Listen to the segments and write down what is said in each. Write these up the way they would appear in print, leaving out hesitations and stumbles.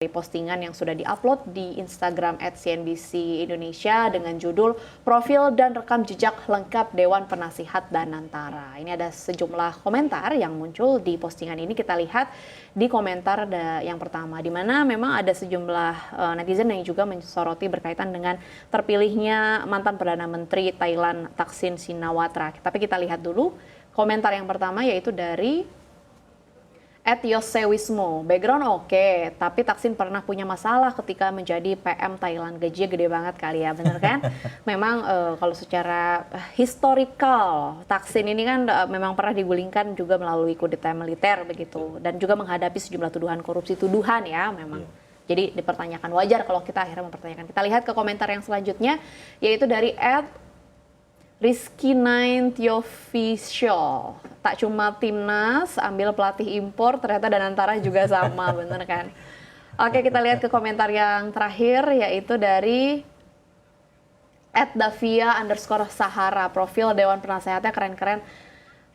postingan yang sudah diupload di Instagram @CNBC Indonesia dengan judul Profil dan Rekam Jejak Lengkap Dewan Penasihat Danantara. Ini ada sejumlah komentar yang muncul di postingan ini. Kita lihat di komentar yang pertama, di mana memang ada sejumlah netizen yang juga mensoroti berkaitan dengan terpilihnya mantan Perdana Menteri Thailand Thaksin Shinawatra. Tapi kita lihat dulu komentar yang pertama, yaitu dari @Yosewismo. Background oke, tapi Thaksin pernah punya masalah ketika menjadi PM Thailand. Gajinya gede banget kali ya, bener kan? Memang kalau secara historical, Thaksin ini kan memang pernah digulingkan juga melalui kudeta militer begitu, dan juga menghadapi sejumlah tuduhan korupsi, ya memang. Jadi dipertanyakan, wajar kalau kita akhirnya mempertanyakan. Kita lihat ke komentar yang selanjutnya, yaitu dari Rizky9 Official. Tak cuma timnas, ambil pelatih impor, ternyata Danantara juga sama, bener kan? Oke, kita lihat ke komentar yang terakhir, yaitu dari @davia_sahara. Profil Dewan Penasehatnya keren-keren,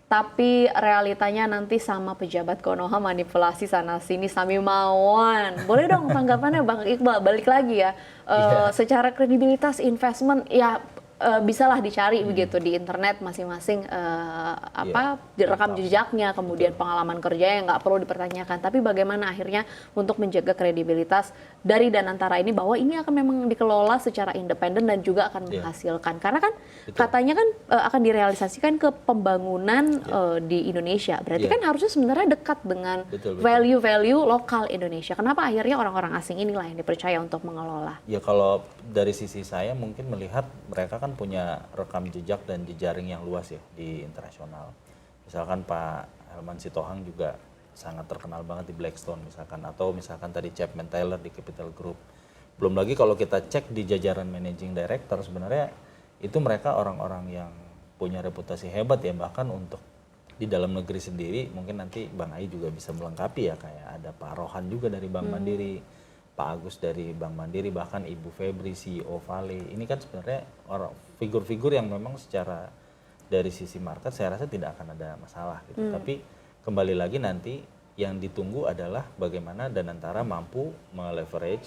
tapi realitanya nanti sama pejabat Konoha, manipulasi sana-sini, Sami Mawon. Boleh dong tanggapannya Bang Iqbal, balik lagi ya. Secara kredibilitas investment, ya bisalah dicari begitu di internet masing-masing rekam jejaknya, kemudian pengalaman kerja yang nggak perlu dipertanyakan. Tapi bagaimana akhirnya untuk menjaga kredibilitas dari Danantara ini bahwa ini akan memang dikelola secara independen dan juga akan menghasilkan. Karena kan katanya kan akan direalisasikan ke pembangunan di Indonesia. Berarti kan harusnya sebenarnya dekat dengan value-value lokal Indonesia. Kenapa akhirnya orang-orang asing inilah yang dipercaya untuk mengelola? Ya kalau dari sisi saya mungkin melihat mereka kan punya rekam jejak dan jejaring yang luas ya di internasional. Misalkan Pak Helman Sitohang juga sangat terkenal banget di Blackstone misalkan, atau misalkan tadi Chapman Taylor di Capital Group. Belum lagi kalau kita cek di jajaran managing director, sebenarnya itu mereka orang-orang yang punya reputasi hebat ya, bahkan untuk di dalam negeri sendiri mungkin nanti Bang Ai juga bisa melengkapi ya, kayak ada Pak Rohan juga dari Bank Mandiri, Pak Agus dari Bank Mandiri, bahkan Ibu Febri, CEO Vale. Ini kan sebenarnya figur-figur yang memang secara dari sisi market saya rasa tidak akan ada masalah gitu. Tapi kembali lagi nanti yang ditunggu adalah bagaimana Danantara mampu meleverage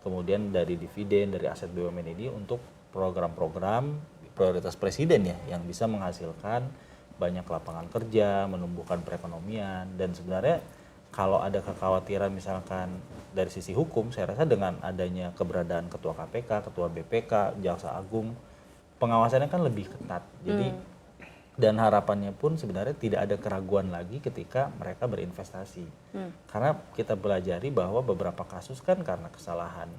kemudian dari dividen, dari aset BUMN ini untuk program-program prioritas presiden ya, yang bisa menghasilkan banyak lapangan kerja, menumbuhkan perekonomian. Dan sebenarnya kalau ada kekhawatiran misalkan dari sisi hukum, saya rasa dengan adanya keberadaan Ketua KPK, Ketua BPK, Jaksa Agung, pengawasannya kan lebih ketat. Jadi dan harapannya pun sebenarnya tidak ada keraguan lagi ketika mereka berinvestasi. Karena kita pelajari bahwa beberapa kasus kan karena kesalahan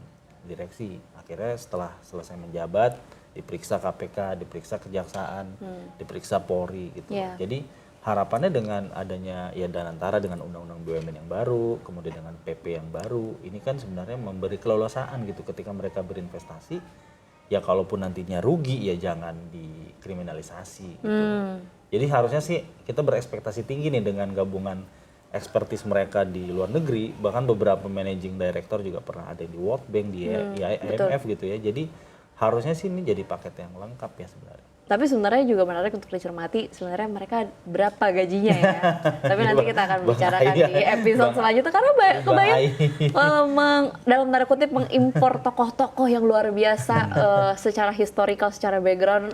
direksi. Akhirnya setelah selesai menjabat, diperiksa KPK, diperiksa Kejaksaan, diperiksa Polri gitu. Jadi harapannya dengan adanya ya Danantara dengan undang-undang BUMN yang baru, kemudian dengan PP yang baru, ini kan sebenarnya memberi keleluasaan gitu ketika mereka berinvestasi. Ya kalaupun nantinya rugi ya jangan dikriminalisasi gitu. Jadi harusnya sih kita berekspektasi tinggi nih dengan gabungan ekspertis mereka di luar negeri, bahkan beberapa managing director juga pernah ada di World Bank, di IMF gitu ya. Jadi harusnya sih ini jadi paket yang lengkap ya sebenarnya. Tapi sebenarnya juga menarik untuk dicermati sebenarnya mereka berapa gajinya ya. Tapi nanti kita akan bicarakan di episode selanjutnya, karena kebayang dalam tanda kutip mengimpor tokoh-tokoh yang luar biasa secara historical, secara background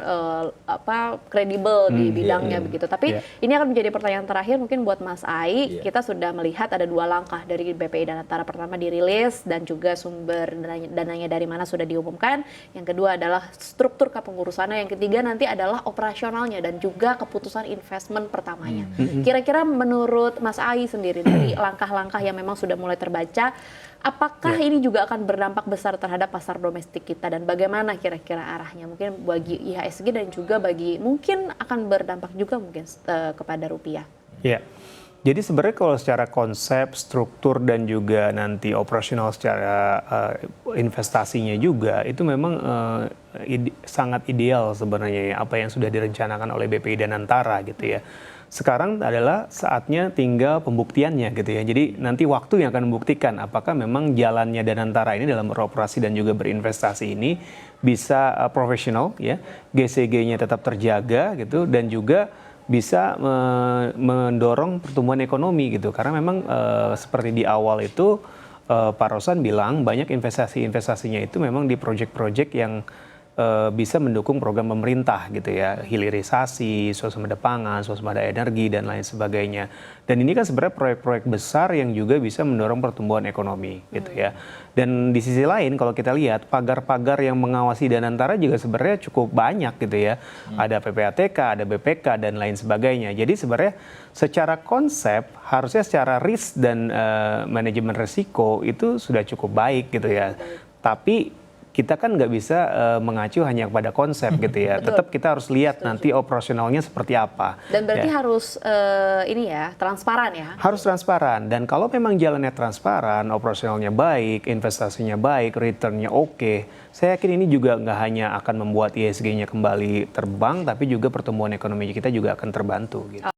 kredibel di bidangnya begitu. Tapi ini akan menjadi pertanyaan terakhir mungkin buat Mas Ai. Kita sudah melihat ada 2 langkah dari BPI Danantara. Pertama dirilis dan juga sumber dananya dari mana sudah diumumkan. Yang kedua adalah struktur kepengurusannya. Yang ketiga nanti adalah operasionalnya dan juga keputusan investment pertamanya. Kira-kira menurut Mas Ai sendiri dari langkah-langkah yang memang sudah mulai terbaca, apakah ini juga akan berdampak besar terhadap pasar domestik kita dan bagaimana kira-kira arahnya mungkin bagi IHSG dan juga bagi mungkin akan berdampak juga mungkin kepada rupiah? Ya. Jadi sebenarnya kalau secara konsep, struktur dan juga nanti operasional secara investasinya juga itu memang sangat ideal sebenarnya ya, apa yang sudah direncanakan oleh BPI Danantara gitu ya. Sekarang adalah saatnya tinggal pembuktiannya gitu ya. Jadi nanti waktu yang akan membuktikan apakah memang jalannya Danantara ini dalam beroperasi dan juga berinvestasi ini bisa profesional ya, GCG-nya tetap terjaga gitu, dan juga bisa mendorong pertumbuhan ekonomi gitu. Karena memang seperti di awal itu Pak Rosan bilang banyak investasinya itu memang di proyek-proyek yang bisa mendukung program pemerintah gitu ya, hilirisasi, swasembada pangan, swasembada energi dan lain sebagainya. Dan ini kan sebenarnya proyek-proyek besar yang juga bisa mendorong pertumbuhan ekonomi gitu ya. Dan di sisi lain kalau kita lihat pagar-pagar yang mengawasi Danantara juga sebenarnya cukup banyak gitu ya. Ada PPATK, ada BPK dan lain sebagainya. Jadi sebenarnya secara konsep harusnya secara risk dan manajemen risiko itu sudah cukup baik gitu ya. Tapi kita kan nggak bisa mengacu hanya pada konsep gitu ya. Tetap kita harus lihat nanti operasionalnya seperti apa. Dan berarti ya. harus ini ya, transparan ya? Harus transparan. Dan kalau memang jalannya transparan, operasionalnya baik, investasinya baik, returnnya oke, saya yakin ini juga nggak hanya akan membuat ISG-nya kembali terbang, tapi juga pertumbuhan ekonomi kita juga akan terbantu gitu.